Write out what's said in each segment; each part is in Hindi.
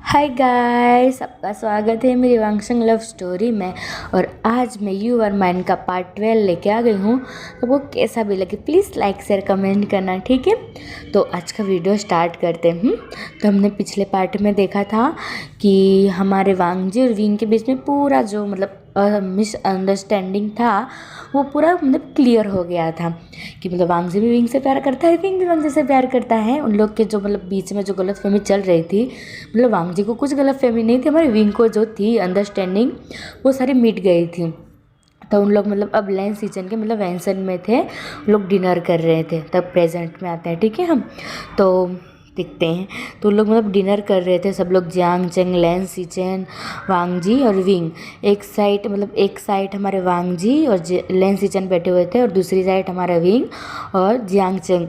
हाय गाइस, सबका स्वागत है मेरी वांगशंग लव स्टोरी में। और आज मैं यू आर माइन का पार्ट 12 लेके आ गई हूँ। तो वो कैसा भी लगे प्लीज़ लाइक शेयर कमेंट करना, ठीक है। तो आज का वीडियो स्टार्ट करते हैं। तो हमने पिछले पार्ट में देखा था कि हमारे वांगजी और विंग के बीच में पूरा जो मिसअंडरस्टैंडिंग था वो पूरा क्लियर हो गया था कि वांगजी भी विंग से प्यार करता है, विंग भी वांगजी से प्यार करता है। उन लोग के जो बीच में जो गलतफहमी चल रही थी, वांगजी को कुछ गलतफहमी नहीं थी, हमारे विंग को जो थी अंडरस्टैंडिंग वो सारी मिट गई थी। तो उन लोग अब लैंड सीजन के वैंसन में थे, उन लोग डिनर कर रहे थे। तब प्रेजेंट में आते हैं, ठीक है। हम तो दिखते हैं तो लोग डिनर कर रहे थे सब लोग, जियांग चेंग, लैंड सीचेन, वांगजी और विंग। एक साइड हमारे वांगजी और लैंड सीचेन बैठे हुए थे और दूसरी साइड हमारा विंग और जियांग चेंग।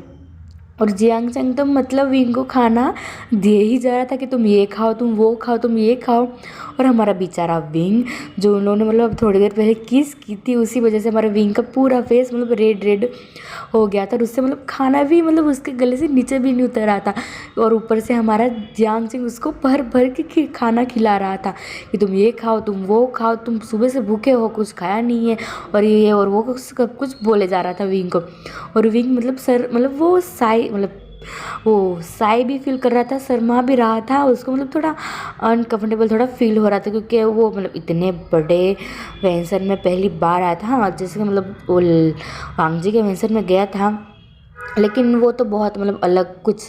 और जियांग चेंग तो विंग को खाना दे ही जा रहा था कि तुम ये खाओ, तुम वो खाओ, तुम ये खाओ। और हमारा बेचारा विंग, जो उन्होंने थोड़ी देर पहले किस की थी, उसी वजह से हमारे विंग का पूरा फेस रेड रेड हो गया था। और उससे खाना भी उसके गले से नीचे भी नहीं उतर रहा था। और ऊपर से हमारा जियांग चेंग उसको भर भर के खाना खिला रहा था कि तुम ये खाओ, तुम वो खाओ, तुम सुबह से भूखे हो, कुछ खाया नहीं है, और ये और वो सब कुछ बोले जा रहा था विंग को। और विंग वो साई भी फील कर रहा था, शर्मा भी रहा था, उसको थोड़ा अनकंफर्टेबल थोड़ा फील हो रहा था, क्योंकि वो इतने बड़े वेंसन में पहली बार आया था। हाँ, जैसे कि वो वांगजी के वेंसन में गया था, लेकिन वो तो बहुत अलग कुछ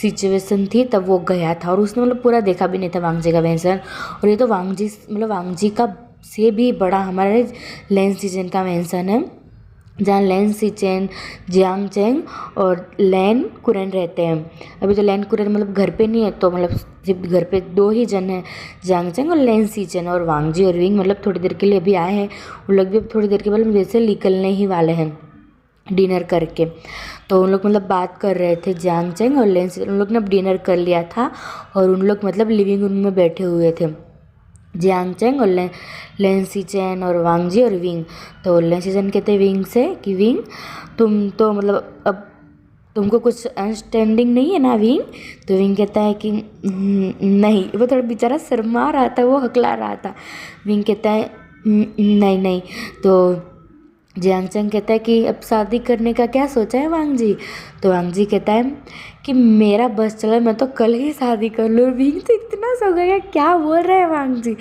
सिचुएशन थी तब वो गया था। और उसने पूरा देखा भी नहीं था वांगजी का वेंसन। और ये तो वांगजी का से भी बड़ा हमारे लैंड सीजन का वेंसन है, जहाँ लैंड सीचेन, जियांग चेंग और लैन कुरेन रहते हैं। अभी तो लैन कुरेन घर पे नहीं है, तो सिर्फ घर पे दो ही जन हैं, जियांग चेंग और लैंड सीचेन। और वांगजी और विंग थोड़ी देर के लिए अभी आए हैं, उन लोग भी अब थोड़ी देर के बाद जैसे निकलने ही वाले हैं डिनर करके। तो उन लोग बात कर रहे थे, जियांग चेंग और लैंड सीचेन। उन लोग ने अब डिनर कर लिया था और उन लोग लिविंग रूम में बैठे हुए थे, जियांग चेंग और लैंड सीचेन और वांगजी और विंग। तो लैंड सीचेन कहते हैं विंग से कि विंग, तुम तो अब तुमको कुछ अंडरस्टैंडिंग नहीं है ना विंग। तो विंग कहता है कि नहीं। वो थोड़ा बेचारा शर्मा रहा था, वो हकला रहा था। विंग कहता है नहीं नहीं। तो जियांग चेंग कहता है कि अब शादी करने का क्या सोचा है वांगजी। तो वांगजी कहता है कि मेरा बस चला, मैं तो कल ही शादी कर लूँ। विंग तो इतना सो गया, क्या बोल रहे हैं वांगजी।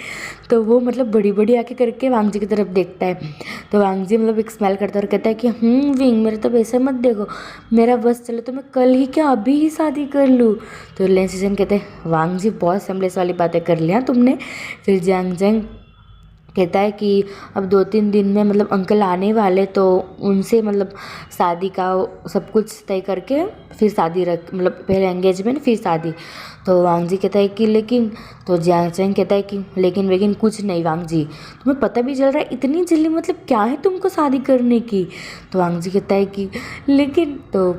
तो वो बड़ी बड़ी आंखें करके वांगजी की तरफ देखता है। तो वांगजी एक स्माइल करता है और कहता है कि विंग, मेरे तो ऐसे मत देखो, मेरा बस चले तो मैं कल ही क्या अभी ही शादी कर लूँ। तो लैंड सीजन कहते हैं वांगजी बहुत समलेस वाली बातें कर लिया तुमने। फिर जियांग चेंग कहता है कि अब 2-3 दिन में अंकल आने वाले, तो उनसे शादी का सब कुछ तय करके फिर शादी रख, पहले एंगेजमेंट फिर शादी। तो वांगजी कहता है कि लेकिन, तो जियांग चेंग कहता है कि लेकिन कुछ नहीं वांगजी, तुम्हें पता भी चल रहा है इतनी जल्दी क्या है तुमको शादी करने की। तो वांगजी कहता है कि लेकिन, तो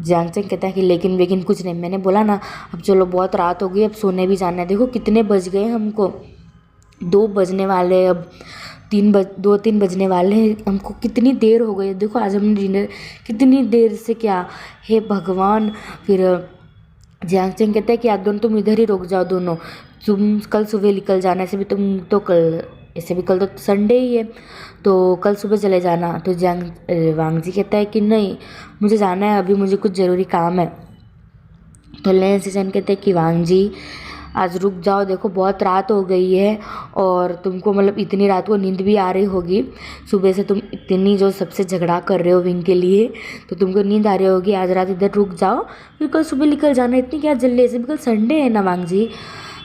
जियांग चेंग कहता है कि लेकिन कुछ नहीं, मैंने बोला ना अब चलो बहुत रात हो गई, अब सोने भी जाना है। देखो कितने बज गए हमको, 2 बजने वाले, अब 2-3 बजने वाले हैं, हमको कितनी देर हो गई। देखो आज हमने डिनर कितनी देर से, क्या हे भगवान। फिर जियांग चेंग कहता है कि आप दोनों तुम इधर ही रुक जाओ दोनों, तुम कल सुबह निकल जाना। ऐसे भी तुम तो कल तो संडे ही है, तो कल सुबह चले जाना। तो वांगजी कहता है कि नहीं, मुझे जाना है, अभी मुझे कुछ ज़रूरी काम है। तो लैंड सीजन कहते हैं कि वांगजी आज रुक जाओ, देखो बहुत रात हो गई है और तुमको इतनी रात को नींद भी आ रही होगी, सुबह से तुम इतनी जो सबसे झगड़ा कर रहे हो विंग के लिए, तो तुमको नींद आ रही होगी, आज रात इधर रुक जाओ, फिर कल सुबह निकल जाना। इतनी क्या जल्दी, ऐसे भी कल संडे है ना वांगजी।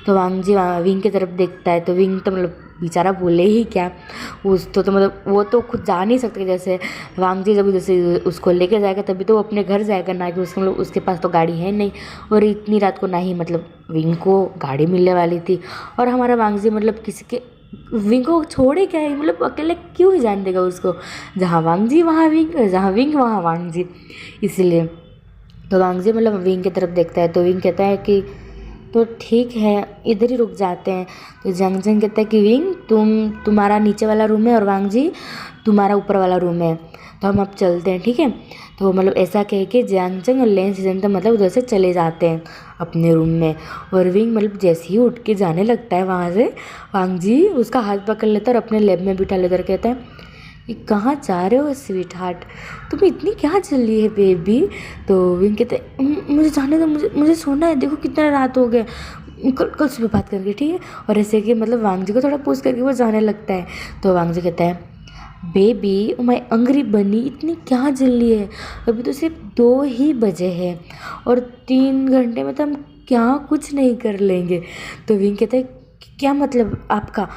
तो वांगजी विंग की तरफ देखता है, तो विंग तो बेचारा बोले ही क्या, उस तो वो तो खुद जा नहीं सकते। जैसे वांगजी जब जैसे उसको लेके जाएगा तभी तो वो अपने घर जाएगा, ना कि उसके उसके पास तो गाड़ी है नहीं, और इतनी रात को ना ही विंग को गाड़ी मिलने वाली थी। और हमारा वांगजी किसी के विंग को छोड़े क्या है, अकेले क्यों ही जान देगा उसको, जहाँ वांगजी वहाँ विंग, जहाँ विंग वहाँ वांगजी, इसलिए। तो वांगजी विंग की तरफ देखता है, तो विंग कहता है कि तो ठीक है इधर ही रुक जाते हैं। तो जियांग चेंग कहता है कि विंग, तुम्हारा नीचे वाला रूम है और वांगजी तुम्हारा ऊपर वाला रूम है, तो हम अब चलते हैं, ठीक है। तो मतलब ऐसा कह के जियांगचंग और लेन सिजनता मतलब उधर से चले जाते हैं अपने रूम में। और विंग मतलब जैसे ही उठ के जाने लगता है वहाँ से, वांग जी उसका हाथ पकड़ लेता है और अपने लैब में बिठा लेता और कहता है ये कहाँ जा रहे हो स्वीट हार्ट, तुम्हें इतनी क्या जल्दी है बेबी। तो विंग कहते हैं मुझे जाने दो, मुझे सोना है, देखो कितना रात हो गया, कल सुबह बात करेंगे, ठीक है। और ऐसे कि मतलब वांग जी को थोड़ा पूछ करके वो जाने लगता है। तो वांग जी कहता है बेबी मैं अंग्री बनी, इतनी क्या जल्दी है, अभी तो सिर्फ 2 ही बजे हैं और 3 घंटे में तो हम क्या कुछ नहीं कर लेंगे। तो विंग कहता है क्या मतलब आपका,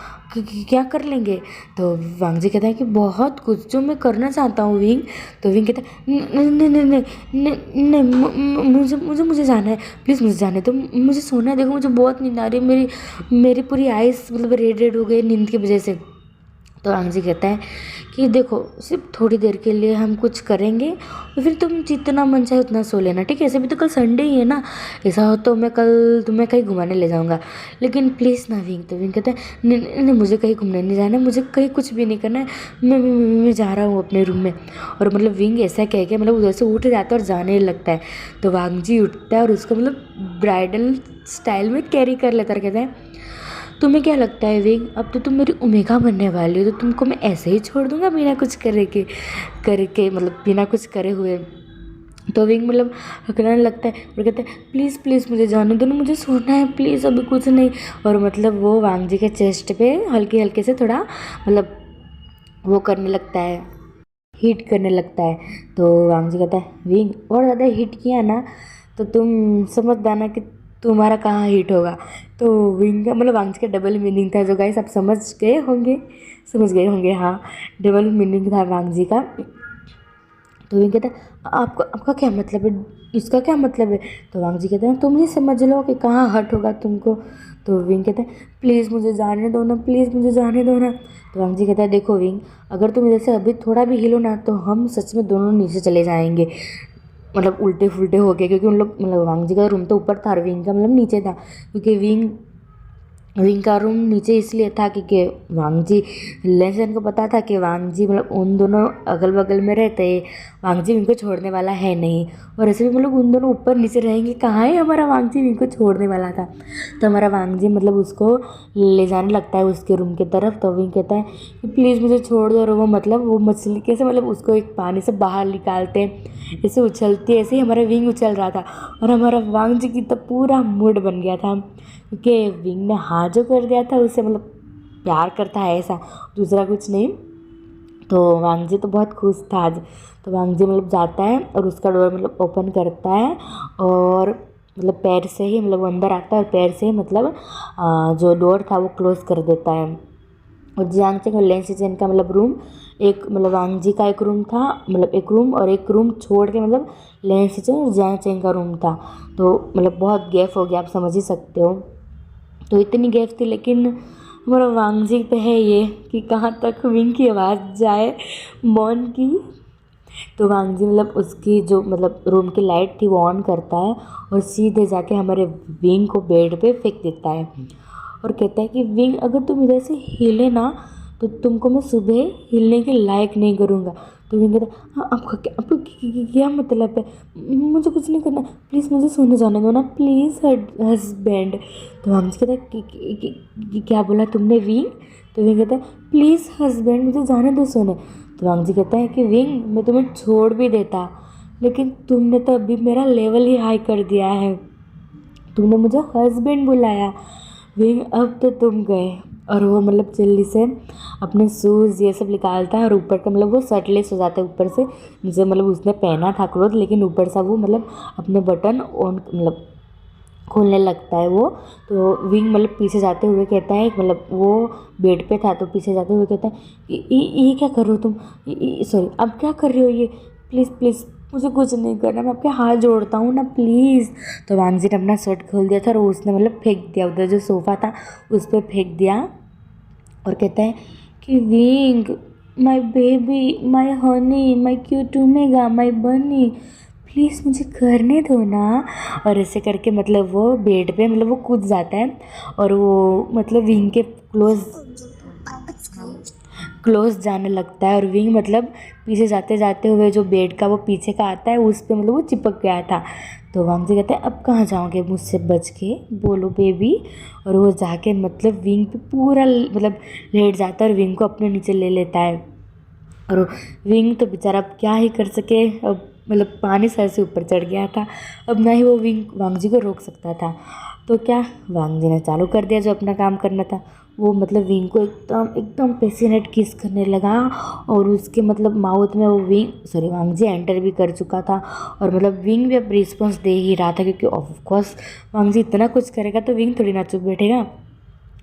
क्या कर लेंगे। तो वांग जी कहता है कि बहुत कुछ जो मैं करना चाहता हूँ विंग। तो विंग कहता है नहीं नहीं नहीं नहीं नहीं नहीं, मुझे मुझे मुझे जाना है, प्लीज़ मुझे जाने दो, मुझे सोना है, देखो मुझे बहुत नींद आ रही है, मेरी पूरी आइज़ मतलब रेड रेड हो गई नींद की वजह से। तो वांग जी कहता है कि देखो सिर्फ थोड़ी देर के लिए हम कुछ करेंगे और फिर तुम जितना मन चाहे उतना सो लेना, ठीक है। ऐसे भी तो कल संडे ही है ना, ऐसा हो तो मैं कल तुम्हें कहीं घुमाने ले जाऊंगा, लेकिन प्लीज़ ना विंग। तो विंग कहता है नहीं नहीं नहीं, मुझे कहीं घूमने नहीं जाना है, मुझे कहीं कुछ भी नहीं करना है, मैं जा रहा हूँ अपने रूम में। और मतलब विंग ऐसा कह के मतलब उधर से उठ जाता है और जाने लगता है। तो वांग जी उठता है और उसको मतलब ब्राइडल स्टाइल में कैरी कर लेता है। कहता है तुम्हें क्या लगता है विंग, अब तो तुम मेरी ओमेगा बनने वाली हो, तो तुमको मैं ऐसे ही छोड़ दूंगा बिना कुछ करके मतलब बिना कुछ करे हुए। तो विंग मतलब हकलाने लगता है और कहता है प्लीज़ प्लीज़ मुझे जाने दो ना, मुझे सोना है प्लीज़, अभी कुछ नहीं। और मतलब वो वांग जी के चेस्ट पे हल्के हल्के से थोड़ा मतलब वो करने लगता है, हीट करने लगता है। तो वांग जी कहता है विंग और ज़्यादा हीट किया ना तो तुम समझ जाना कि तुम्हारा कहाँ हीट होगा। तो विंग का मतलब वांग जी का डबल मीनिंग था, जो गाइस आप समझ गए होंगे, हाँ डबल मीनिंग था वांग जी का। तो विंग कहता है आपका क्या मतलब है, इसका क्या मतलब है। तो वांग जी कहते हैं तुम ही समझ लो कि कहाँ हर्ट होगा तुमको। तो विंग कहता है प्लीज़ मुझे जाने दो ना, प्लीज़ मुझे जाने दो ना। तो वांग जी कहता है देखो विंग, अगर तुम इधर से अभी थोड़ा भी हिलो ना तो हम सच में दोनों नीचे चले जाएंगे, मतलब उल्टे फुल्टे हो गए, क्योंकि उन लोग मतलब वांग जी का रूम तो ऊपर था और विंग का मतलब नीचे था, क्योंकि विंग का रूम नीचे इसलिए था क्योंकि वांग जी लेसन को पता था कि वांग जी मतलब उन दोनों अगल बगल में रहते, वांग जी विंग को छोड़ने वाला है नहीं। और ऐसे भी मतलब उन दोनों ऊपर नीचे रहेंगे, कहाँ है हमारा वांग जी विंग को छोड़ने वाला था। तो हमारा वांग जी मतलब उसको ले जाने लगता है उसके रूम की तरफ। तो विंग कहता है कि प्लीज़ मुझे छोड़ दो। और वो मतलब वो मछली कैसे मतलब उसको एक पानी से बाहर निकालते हैं, ऐसे उछलती है, ऐसे ही हमारा विंग उछल रहा था और हमारा वांग जी की तो पूरा मूड बन गया था, क्योंकि विंग ने हाँ जो कर दिया था उससे मतलब प्यार करता है ऐसा, दूसरा कुछ नहीं। तो वांग जी तो बहुत खुश था आज। तो वांग जी मतलब जाता है और उसका डोर मतलब ओपन करता है और मतलब पैर से ही मतलब वो अंदर आता है और पैर से ही मतलब जो डोर था वो क्लोज़ कर देता है। और जियांगचंग और लेन सिजन का मतलब रूम एक मतलब वांग जी का एक रूम था, मतलब एक रूम और एक रूम छोड़ के मतलब लेन सिजन और जियांगचंग का रूम था। तो मतलब बहुत गैप हो गया, आप समझ ही सकते हो। तो इतनी गैप थी, लेकिन हमारा वांग जी पे है ये कि कहाँ तक विंग की आवाज़ जाए मॉन की। तो वांग जी मतलब उसकी जो मतलब रूम की लाइट थी वो ऑन करता है और सीधे जाके हमारे विंग को बेड पे फेंक देता है और कहता है कि विंग अगर तुम इधर से हिले ना तो तुमको मैं सुबह हिलने के लायक नहीं करूँगा। तो विंग कहता है हाँ आपका क्या मतलब है, मुझे कुछ नहीं करना, प्लीज़ मुझे सोने जाने दो ना प्लीज़ हस्बैंड। तो वांग जी कहता है क्या बोला तुमने विंग। तो विंग कहता है प्लीज़ हस्बैंड मुझे जाने दो सोने। तो वांग जी कहता है कि विंग मैं तुम्हें छोड़ भी देता, लेकिन तुमने तो अभी मेरा लेवल ही हाई कर दिया है, तुमने मुझे हस्बैंड बुलाया विंग, अब तो तुम गए। और वो मतलब जल्दी से अपने शूज़ ये सब निकालता है और ऊपर का मतलब वो शर्टलेस हो जाता है ऊपर से नीचे, मतलब उसने पहना था क्लोथ लेकिन ऊपर से वो मतलब अपने बटन ऑन मतलब खोलने लगता है वो। तो विंग मतलब पीछे जाते हुए कहता है मतलब वो बेड पे था तो पीछे जाते हुए कहता है ये क्या कर रहे हो तुम, सॉरी अब क्या कर रहे हो ये, प्लीज़ प्लीज़ मुझे कुछ नहीं करना, मैं आपके हाथ जोड़ता हूँ ना प्लीज़। तो वांग जी ने अपना शर्ट खोल दिया था और उसने मतलब फेंक दिया उधर जो सोफ़ा था उस पर फेंक दिया और कहता है कि wing my baby my Honey my cute omega my बनी, प्लीज़ मुझे करने दो ना। और ऐसे करके मतलब वो बेड पे मतलब वो कूद जाता है और वो मतलब विंग के क्लोज क्लोज जाने लगता है और विंग मतलब पीछे जाते जाते हुए जो बेड का वो पीछे का आता है उस पे मतलब वो चिपक गया था। तो वांग जी कहते हैं अब कहाँ जाओगे मुझसे बच के, बोलो बेबी। और वो जाके मतलब विंग पे पूरा मतलब लेट जाता है और विंग को अपने नीचे ले लेता है। और विंग तो बेचारा अब क्या ही कर सके, अब मतलब पानी सर से ऊपर चढ़ गया था। अब ना ही वो विंग वांग जी को रोक सकता था। तो क्या वांग जी ने चालू कर दिया जो अपना काम करना था। वो मतलब विंग को एकदम एकदम पैशनेट किस करने लगा और उसके मतलब माउथ में वो वांग जी एंटर भी कर चुका था। और मतलब विंग भी अब रिस्पॉन्स दे ही रहा था क्योंकि ऑफकोर्स वांग जी इतना कुछ करेगा तो विंग थोड़ी ना चुप बैठेगा।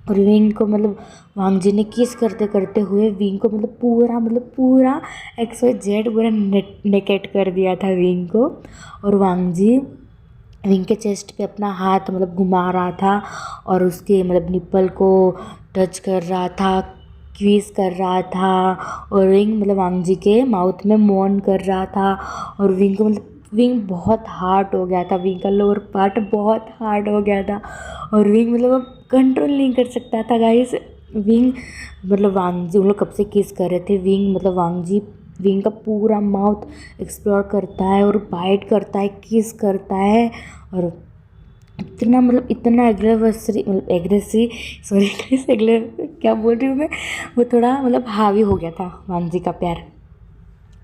और विंग को मतलब वांग जी ने किस करते करते हुए विंग को मतलब पूरा XYZ पूरा नेकेट कर दिया था विंग को। और वांग जी विंग के चेस्ट पे अपना हाथ मतलब घुमा रहा था और उसके मतलब निप्पल को टच कर रहा था, क्वीज कर रहा था। और विंग मतलब वांग जी के माउथ में मोन कर रहा था। और विंग को मतलब विंग बहुत हार्ड हो गया था, विंग का लोअर पार्ट बहुत हार्ड हो गया था। और विंग मतलब अब कंट्रोल नहीं कर सकता था गाइस। विंग मतलब वांग जी उन लोग कब से किस कर रहे थे, विंग मतलब वांग जी विंग का पूरा माउथ एक्सप्लोर करता है और बाइट करता है, किस करता है। और इतना एग्रेसिव सॉरी क्या बोल रही हूँ मैं, वो थोड़ा मतलब हावी हो गया था वांग जी का प्यार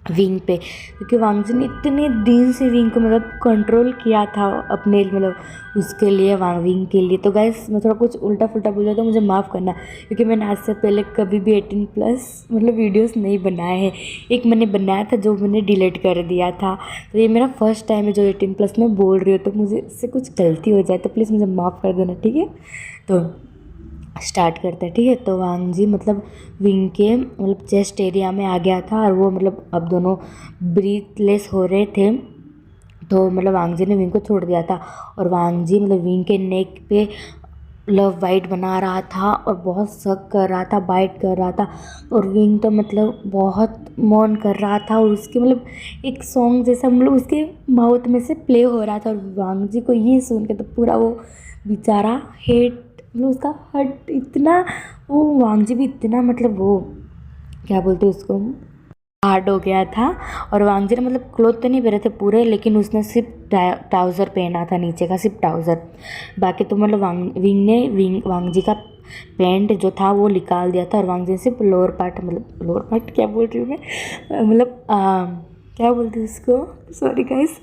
विंग पे, क्योंकि वांग जी ने इतने दिन से विंग को मतलब कंट्रोल किया था अपने मतलब उसके लिए विंग के लिए। तो गाइस मैं थोड़ा कुछ उल्टा फुल्टा बोल रहा तो मुझे माफ़ करना, क्योंकि मैंने आज से पहले कभी भी 18+ मतलब वीडियोस नहीं बनाए हैं। एक मैंने बनाया था जो मैंने डिलीट कर दिया था, तो ये मेरा फर्स्ट टाइम है जो 18+ में बोल रही हो। तो मुझे इससे कुछ गलती हो जाए तो प्लीज़ मुझे माफ़ कर देना, ठीक है। तो स्टार्ट करते हैं, ठीक है। तो वांग जी मतलब विंग के मतलब चेस्ट एरिया में आ गया था और वो मतलब अब दोनों ब्रीथलेस हो रहे थे। तो मतलब वांग जी ने विंग को छोड़ दिया था और वांग जी मतलब विंग के नेक पे लव बाइट बना रहा था और बहुत सक कर रहा था, बाइट कर रहा था। और विंग तो मतलब बहुत मौन कर रहा था और उसके मतलब एक सॉन्ग जैसा मतलब उसके माउथ में से प्ले हो रहा था। और वांग जी को ये सुन के तो पूरा वो बेचारा हेट मतलब उसका हट इतना, वो वांग जी भी इतना मतलब वो क्या बोलते हैं उसको हार्ड हो गया था। और वांग जी ने मतलब क्लोथ तो नहीं पहने थे पूरे, लेकिन उसने सिर्फ ट्राउज़र पहना था, नीचे का सिर्फ ट्राउज़र। बाकी तो मतलब वांग जी का पैंट जो था वो निकाल दिया था और वांग जी ने सिर्फ लोअर पार्ट क्या बोल रही हूँ मैं मतलब क्या बोलते हैं उसको, सॉरी गाइस,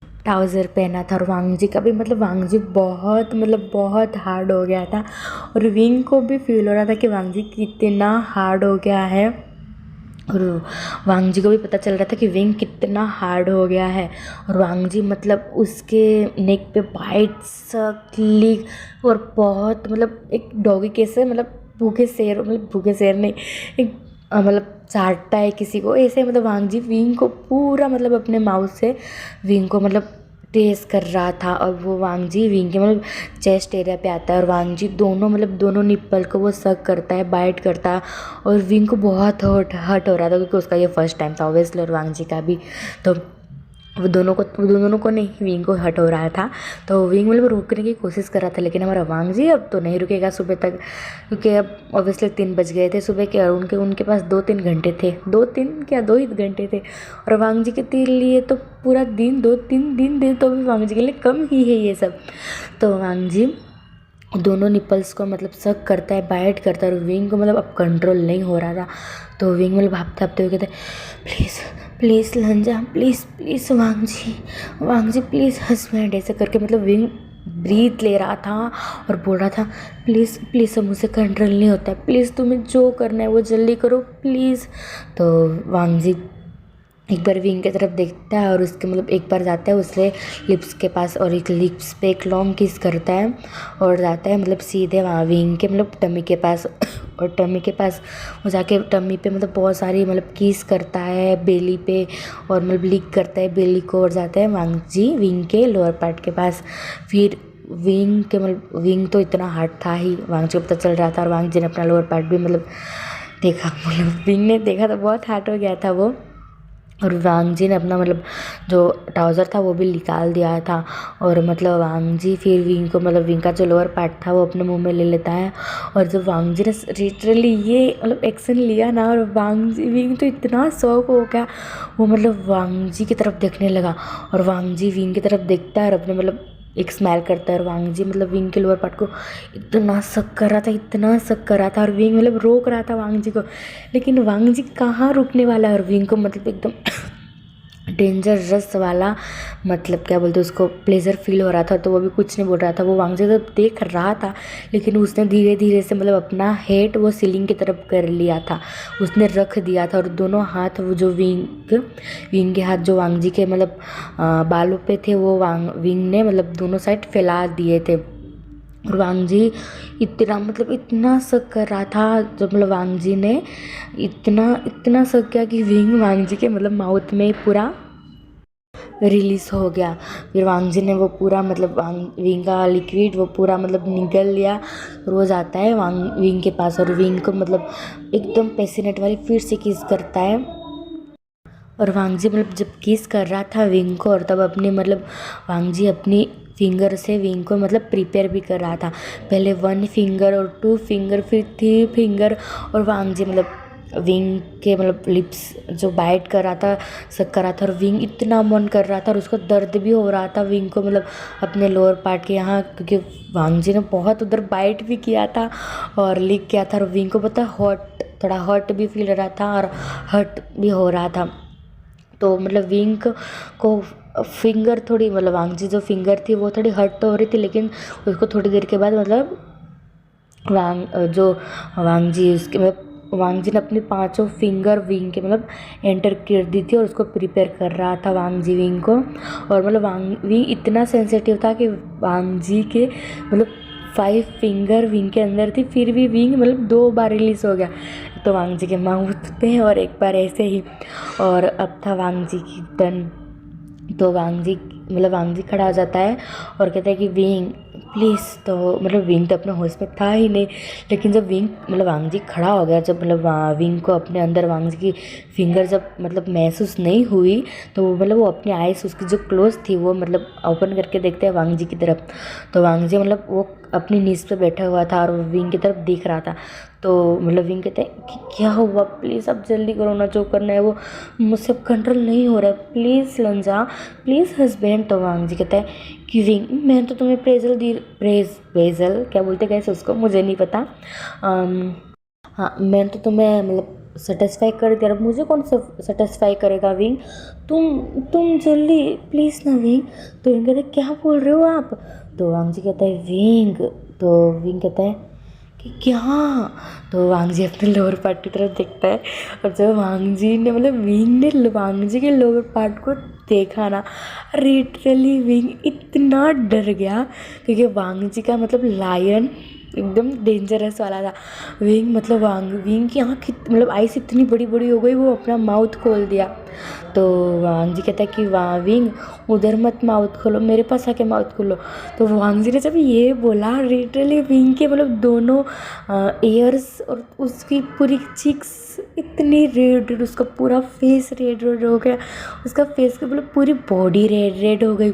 ट्राउज़र पहना था। और वांग जी का भी मतलब वांग जी बहुत हार्ड हो गया था और विंग को भी फील हो रहा था कि वांग जी कितना हार्ड हो गया है। और वांग जी को भी पता चल रहा था कि विंग कितना हार्ड हो गया है। और वांग जी मतलब उसके नेक पे बाइट्स क्लिक और बहुत मतलब एक डॉगी कैसे मतलब भूखे शेर नहीं, एक मतलब चाटता है किसी को ऐसे, मतलब वांग जी विंग को पूरा मतलब अपने माउथ से विंग को मतलब टेस्ट कर रहा था। और वो वांग जी विंग के मतलब चेस्ट एरिया पे आता है और वांग जी दोनों निप्पल को वो सक करता है, बाइट करता है। और विंग को बहुत हर्ट हो रहा था क्योंकि उसका ये फर्स्ट टाइम था ऑब्वियसली, और वांग जी का भी। तो वो दोनों को नहीं, विंग को हर्ट हो रहा था। तो विंग मतलब रोकने की कोशिश कर रहा था, लेकिन हमारा वांग जी अब तो नहीं रुकेगा सुबह तक, क्योंकि अब ऑब्वियसली 3 बज गए थे सुबह के और उनके पास 2-3 घंटे थे, 2 ही घंटे थे। और वांग जी के लिए तो पूरा दिन 2-3 दिन तो भी वांग जी के लिए कम ही है ये सब। तो वांग जी दोनों निपल्स को मतलब सक करता है, बाइट करता है और विंग को मतलब अब कंट्रोल नहीं हो रहा था। तो विंग मतलब भापते हुए कहते प्लीज़ प्लीज़ लंजा, please Wang ji please husband, ऐसे करके मतलब विंग ब्रीथ ले रहा था और बोल रहा था प्लीज़ अब मुझसे कंट्रोल नहीं होता है, प्लीज़ तुम्हें जो करना है वो जल्दी करो प्लीज़। तो वांग जी एक बार विंग की तरफ देखता है और उसके मतलब एक बार जाता है उससे लिप्स के पास और एक लिप्स पे एक लॉन्ग किस करता है और जाता है मतलब सीधे वहाँ विंग के मतलब टमी के पास। और टमी के पास वो जाके टमी पे मतलब बहुत सारी मतलब किस करता है बेली पे और मतलब लिक करता है बेली को और जाता है वांग जी विंग के लोअर पार्ट के पास। फिर विंग तो इतना हार्ड था ही, वांग जी को पता चल रहा था और वांग जी ने अपना लोअर पार्ट भी मतलब देखा, मतलब विंग ने देखा तो बहुत हार्ड हो गया था वो। और वांग जी ने अपना मतलब जो ट्राउज़र था वो भी निकाल दिया था। और मतलब वांग जी फिर विंग को मतलब विंग का जो लोअर पार्ट था वो अपने मुंह में ले लेता है। और जब वांग जी ने लिटरली ये मतलब एक्शन लिया ना, और विंग तो इतना शॉक हो गया, वो मतलब वांग जी की तरफ देखने लगा। और वांग जी विंग की तरफ देखता है और अपने मतलब एक स्माइल करता है। और वांग जी मतलब विंग के लोअर पार्ट को इतना शक कर रहा था, इतना शक कर रहा था, और विंग मतलब रोक रहा था वांग जी को, लेकिन वांग जी कहाँ रुकने वाला है। और विंग को मतलब एकदम डेंजरस वाला मतलब क्या बोलते उसको प्लेजर फील हो रहा था, तो वो भी कुछ नहीं बोल रहा था। वो वांग जी तो देख रहा था, लेकिन उसने धीरे धीरे से मतलब अपना हेड वो सीलिंग की तरफ कर लिया था, उसने रख दिया था। और दोनों हाथ वो जो विंग के हाथ जो वांग जी के मतलब बालों पे थे, वो विंग ने मतलब दोनों साइड फैला दिए थे। और वांग जी इतना मतलब इतना शक कर रहा था, जब मतलब वांग जी ने इतना इतना शक किया कि विंग वांग जी के मतलब माउथ में पूरा रिलीज हो गया। फिर वांग जी ने वो पूरा मतलब विंग का लिक्विड वो पूरा मतलब निगल लिया। और वो जाता है विंग के पास, और विंग को मतलब एकदम पैसिनेट वाली फिर से किस करता है। और वांग जी मतलब जब किस कर रहा था विंग को, और तब अपनी मतलब वांग जी अपनी फिंगर से विंग को मतलब प्रिपेयर भी कर रहा था। पहले 1 फिंगर और 2 फिंगर फिर 3 फिंगर, और वांग जी मतलब विंग के मतलब लिप्स जो बाइट कर रहा था, सक कर रहा था। और विंग इतना मन कर रहा था, और उसको दर्द भी हो रहा था विंग को मतलब अपने लोअर पार्ट के यहाँ, क्योंकि वांग जी ने बहुत उधर बाइट भी किया था और लिक किया था। और विंग को पता हॉट थोड़ा हर्ट भी फील हो रहा था और हर्ट भी हो रहा था। तो मतलब विंग को फिंगर थोड़ी मतलब वांग जी जो फिंगर थी वो थोड़ी हर्ट तो हो रही थी, लेकिन उसको थोड़ी देर के बाद मतलब वांग जी उसके मतलब वांग जी ने अपनी 5 फिंगर विंग के मतलब एंटर कर दी थी, और उसको प्रिपेयर कर रहा था वांग जी विंग को। और मतलब विंग इतना सेंसिटिव था कि वांग जी के मतलब 5 फिंगर विंग के अंदर थी, फिर भी विंग मतलब 2 बार रिलीज हो गया, तो वांग जी के माउथ पे और एक बार ऐसे ही। और अब था वांग जी की टर्न। तो वांग जी खड़ा हो जाता है और कहता है कि विंग प्लीज़। तो मतलब विंग तो अपने होश में था ही नहीं, लेकिन जब वांग जी खड़ा हो गया, जब मतलब विंग को अपने अंदर वांग जी की फिंगर जब मतलब महसूस नहीं हुई, तो वो अपनी आइज़ उसकी जो क्लोज थी वो मतलब ओपन करके देखते हैं वांग जी की तरफ। तो वांग जी मतलब वो अपनी नीज पे बैठा हुआ था और विंग की तरफ देख रहा था। तो मतलब विंग कहते हैं कि क्या हुआ, प्लीज़ अब जल्दी करो ना, जो करना है वो मुझसे अब कंट्रोल नहीं हो रहा है, प्लीज़ लंजा, प्लीज़ हस्बैंड। तो वांग जी कहता है कि विंग मैंने तो तुम्हें प्रेजल क्या बोलते कैसे उसको मुझे नहीं पता। हाँ मैंने तो तुम्हें मतलब सेटिस्फाई कर दिया, अब मुझे कौन सेटिस्फाई करेगा विंग, तुम जल्दी प्लीज़ ना विंग। तो विंग कहते क्या बोल रहे हो आप। तो वांग जी कहता है विंग। तो विंग कहता है कि क्या। तो वांग जी अपने लोअर पार्ट की तरफ देखता है, और जब वांग जी ने मतलब विंग ने वांग जी के लोअर पार्ट को देखा ना, लिटरली विंग इतना डर गया, क्योंकि वांग जी का मतलब लायन एकदम डेंजरस वाला था। विंग की आँख मतलब आइस इतनी बड़ी बड़ी हो गई, वो अपना माउथ खोल दिया। तो वांग जी कहता है कि विंग उधर मत माउथ खोलो, मेरे पास आके माउथ खोलो। तो वांग जी ने जब ये बोला, लिटरली विंग के मतलब दोनों ईयर्स और उसकी पूरी चिक्स इतनी रेड, उसका पूरा फेस रेड रेड हो गया, उसका फेस की मतलब पूरी बॉडी रेड रेड हो गई।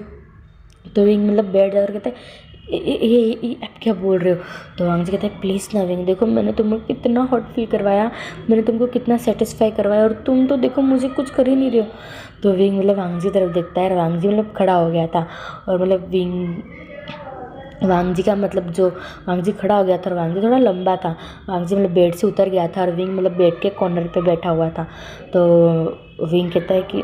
तो विंग मतलब बैठ जाकर कहता है ये आप क्या बोल रहे हो। तो वांग जी कहता है प्लीज़ ना विंग, देखो मैंने तुमको कितना हॉट फील करवाया, मैंने तुमको कितना सेटिस्फाई करवाया, और तुम तो देखो मुझे कुछ कर ही नहीं रहे हो। तो विंग मतलब वांग जी तरफ देखता है, और वांग जी मतलब खड़ा हो गया था, और मतलब वांग जी का मतलब जो वांग जी खड़ा हो गया था और वांग जी थोड़ा लंबा था, वांग जी मतलब बेड से उतर गया था, और विंग मतलब बेड के कॉर्नर पे बैठा हुआ था। तो विंग कहता है कि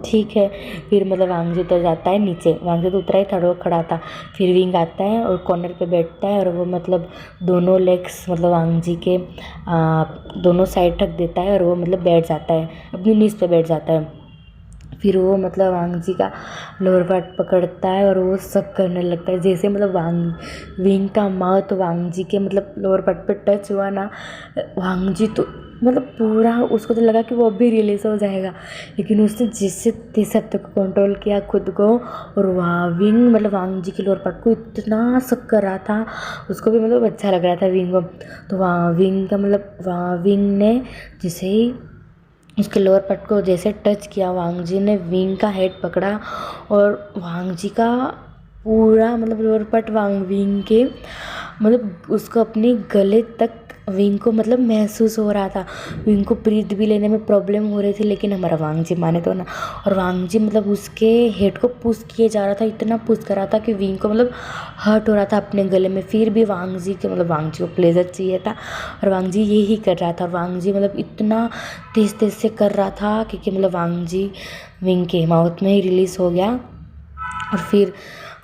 ठीक है। फिर मतलब वांग जी उतर जाता है नीचे, वांग जी तो उतरा ही था, वो खड़ा था। फिर विंग आता है और कॉर्नर पे बैठता है, और वो मतलब दोनों लेग्स मतलब वांग जी के दोनों साइड रख देता है, और वो मतलब बैठ जाता है, अपनी नीज पे बैठ जाता है। फिर वो मतलब वांग जी का लोअर पार्ट पकड़ता है, और वो सब करने लगता है, जैसे मतलब विंग का माउथ वांग जी के मतलब लोअर पार्ट पे टच हुआ ना, वांग जी तो मतलब पूरा उसको तो लगा कि वो अभी रिलीज हो जाएगा, लेकिन उसने जैसे तैसे अब तक कंट्रोल किया खुद को। और विंग मतलब वांग जी के लोअर पार्ट को इतना सक कर रहा था, उसको भी मतलब अच्छा लग रहा था विंग को। तो विंग का मतलब विंग ने जैसे ही उसके लोअर पार्ट को जैसे टच किया, वांग जी ने विंग का हेड पकड़ा और वांग जी का पूरा मतलब लोअर पार्ट विंग के मतलब उसको अपने गले तक विंग को मतलब महसूस हो रहा था। विंग को ब्रीथ भी लेने में प्रॉब्लम हो रही थी, लेकिन हमारा वांग जी माने तो ना। और वांग जी मतलब उसके हेड को पुश किए जा रहा था, इतना पुश कर रहा था कि विंग को मतलब हर्ट हो रहा था अपने गले में। फिर भी वांग जी को प्लेजर चाहिए था और वांग जी यही कर रहा था। और वांग जी मतलब इतना तेज तेज से कर रहा था कि मतलब वांग जी विंग के माउथ में ही रिलीज़ हो गया। और फिर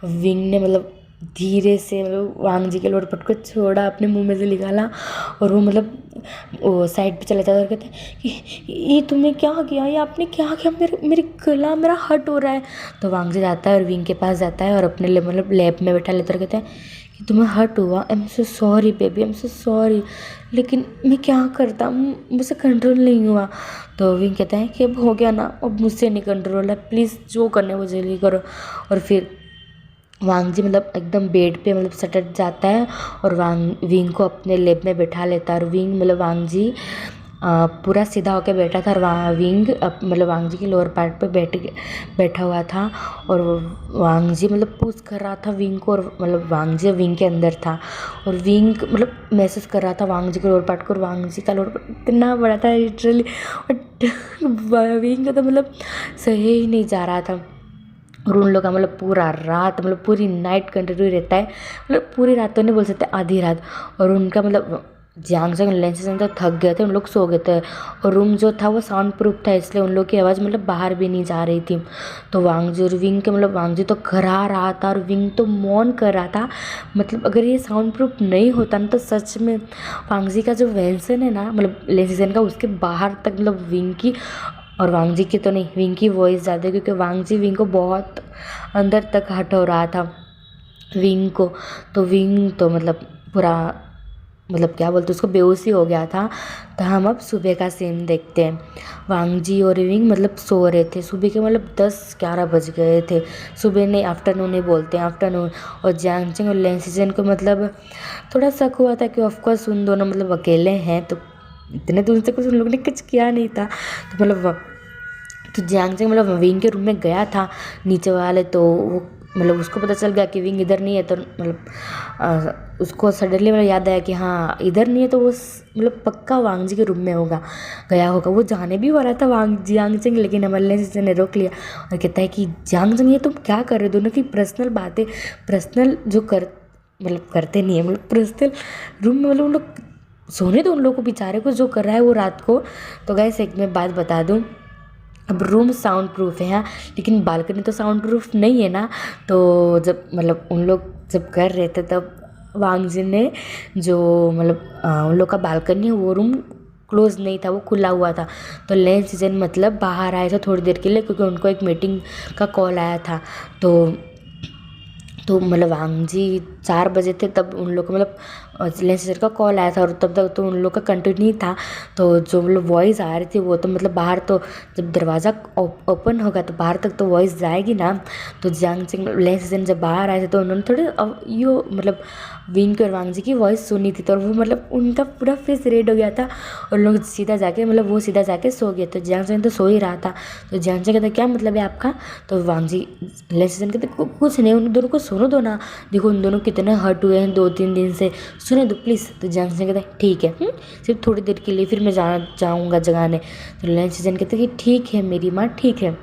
विंग ने मतलब धीरे से मतलब वांग जी के लोअर पार्ट को छोड़ा, अपने मुंह में से निकाला और वो मतलब वो साइड पे चला जाता और कहते हैं कि ये तुमने क्या किया, ये आपने क्या किया, मेरे गला मेरा हर्ट हो रहा है। तो वांग जी जाता है और विंग के पास जाता है और अपने मतलब लैब में बैठा लेता और कहते हैं कि तुम्हें हर्ट हुआ, I am so sorry baby, I am so sorry, लेकिन मैं क्या करता, मुझसे कंट्रोल नहीं हुआ। तो विंग कहता है कि अब हो गया ना, अब मुझसे नहीं कंट्रोल है, प्लीज़ जो करने वो जल्दी करो। और फिर वांग जी मतलब एकदम बेड पे मतलब सटक जाता है और विंग को अपने लेब में बैठा लेता है। और विंग मतलब वांग जी पूरा सीधा होकर बैठा था और विंग मतलब वांग जी के लोअर पार्ट पे बैठा हुआ था। और वांग जी मतलब पुश कर रहा था विंग को, और मतलब वांग जी विंग के अंदर था और विंग मतलब महसूस कर रहा था वांग जी के लोअर पार्ट को। और वांग जी का लोअर पार्ट इतना बड़ा था लिटरली, और विंग का तो मतलब सही ही नहीं जा रहा था। और उन लोग का मतलब पूरा रात मतलब पूरी नाइट कंटिन्यू रहता है, मतलब पूरी रात तो नहीं बोल सकते, आधी रात। और उनका मतलब जियांग लेंसेज तो थक गए थे, उन लोग सो गए थे। और रूम जो था वो साउंड प्रूफ था, इसलिए उन लोग की आवाज़ मतलब बाहर भी नहीं जा रही थी। तो वांग जी और विंग के मतलब वांग जी तो करा रहा था और विंग तो मौन कर रहा था। मतलब अगर ये साउंड प्रूफ नहीं होता ना तो सच में वांग जी का जो वेंसन है ना मतलब लेंसेजन का, उसके बाहर तक मतलब विंग की और वांग जी की तो नहीं, विंग की वॉइस ज़्यादा, क्योंकि वांग जी विंग को बहुत अंदर तक हट हो रहा था विंग को। तो विंग तो मतलब पूरा मतलब क्या बोलते उसको बेहोशी हो गया था। तो हम अब सुबह का सीन देखते हैं। वांग जी और विंग मतलब सो रहे थे, सुबह के मतलब 10-11 बज गए थे। सुबह नहीं, आफ्टरनून ही बोलते हैं, आफ्टरनून। और जियांग और लेंसिजन को मतलब थोड़ा शक हुआ था कि ऑफकोर्स उन दोनों मतलब अकेले हैं, तो इतने दिन से कुछ उन लोगों ने कुछ किया नहीं था। तो मतलब तो जियांग मतलब विंग के रूम में गया था नीचे वाले, तो वो मतलब उसको पता चल गया कि विंग इधर नहीं है। तो मतलब उसको सडनली मतलब याद आया कि हाँ इधर नहीं है, तो वो मतलब पक्का वांग जी के रूम में गया होगा। वो जाने भी वाला था जियांग, लेकिन अमरलेन ने रोक लिया और कहता है कि जियांग ये तुम क्या कर रहे हो, दोनों की पर्सनल बातें, पर्सनल जो मतलब करते नहीं है, मतलब पर्सनल रूम में मतलब उन लोग सोने दो उन लोगों को, बेचारे को जो कर रहा है वो रात को। तो गाइस एक मैं बात बता दूँ, अब रूम साउंड प्रूफ है हाँ, लेकिन बालकनी तो साउंड प्रूफ नहीं है ना। तो जब मतलब उन लोग जब कर रहे थे तब वांग जी ने जो मतलब उन लोग का बालकनी है वो रूम क्लोज नहीं था, वो खुला हुआ था। तो लेंसिजन मतलब बाहर आए थे थोड़ी देर के लिए, क्योंकि उनको एक मीटिंग का कॉल आया था। तो मतलब वांग जी 4 बजे थे तब उन लोग को मतलब लेंसेजर का कॉल आया था, और तब तक तो उन लोग का कंटिन्यू था। तो जो मतलब वॉइस आ रही थी वो तो मतलब बाहर, तो जब दरवाज़ा ओपन होगा तो बाहर तक तो वॉइस जाएगी ना। तो जियांग लेंसेजन जब बाहर आए थे तो उन्होंने थोड़े यो मतलब विंग और वांग जी की वॉइस सुनी थी, तो वो मतलब उनका पूरा फेस रेड हो गया था। और लोग सीधा जाके मतलब वो सीधा जाके सो गए। तो जियांग तो सो ही रहा था। तो जियांग कहता क्या मतलब है आपका। तो वांग जी लेंसेजन कहते कुछ नहीं, उन दोनों को सुनो दो ना, देखो उन दोनों कितने हर्ट हुए हैं 2-3 दिन से, सुने दो प्लीज़। तो जियांग कहता है ठीक है, सिर्फ थोड़ी देर के लिए, फिर मैं जाऊँगा जगाने। तो लेंसेजन कहते कि ठीक है मेरी माँ, ठीक है।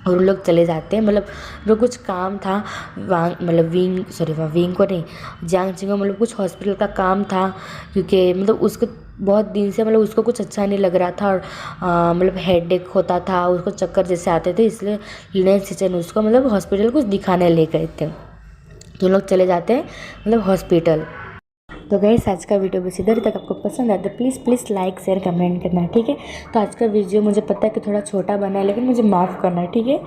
और उन लोग चले जाते हैं, मतलब जो कुछ काम था मतलब विंग को नहीं, जियांग को मतलब कुछ हॉस्पिटल का काम था, क्योंकि मतलब उसको बहुत दिन से मतलब उसको कुछ अच्छा नहीं लग रहा था। और मतलब हेडेक होता था उसको, चक्कर जैसे आते थे, इसलिए लेंसेजन उसको मतलब हॉस्पिटल कुछ दिखाने ले गए थे। तो लोग चले जाते हैं मतलब हॉस्पिटल। तो गाइस आज का वीडियो बस इधर तक, आपको पसंद आया तो प्लीज़ लाइक शेयर कमेंट करना, ठीक है। तो आज का वीडियो मुझे पता है कि थोड़ा छोटा बना है, लेकिन मुझे माफ़ करना है, ठीक है।